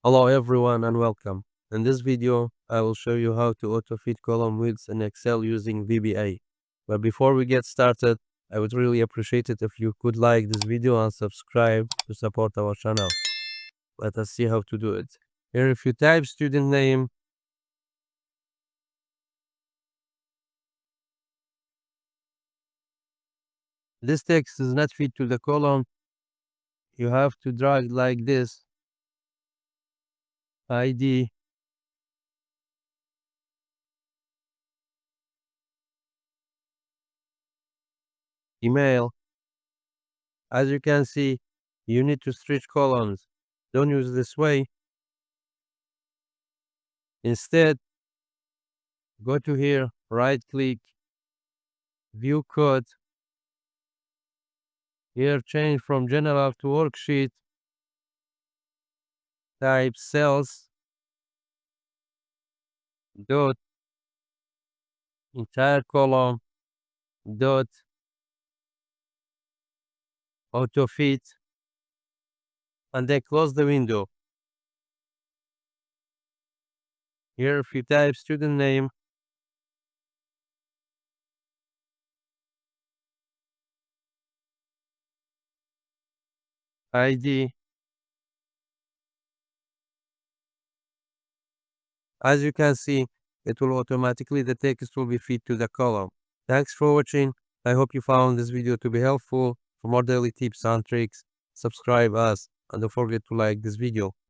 Hello everyone and welcome. In this video, I will show you how to auto-fit column widths in Excel using VBA. But before we get started, I would really appreciate it if you could like this video and subscribe to support our channel. Let us see how to do it. Here, if you type student name, this text is not fit to the column. You have to drag like this, ID, email. As you can see, you need to stretch columns. Don't use this way. Instead, go to here, right click, view code. Here, change from general to worksheet. Type cells, dot, entire column, dot, auto fit, and then close the window. Here, if you type student name, ID, as you can see, it will automatically, the text will be fit to the column. Thanks for watching. I hope you found this video to be helpful. For more daily tips and tricks, subscribe us and don't forget to like this video.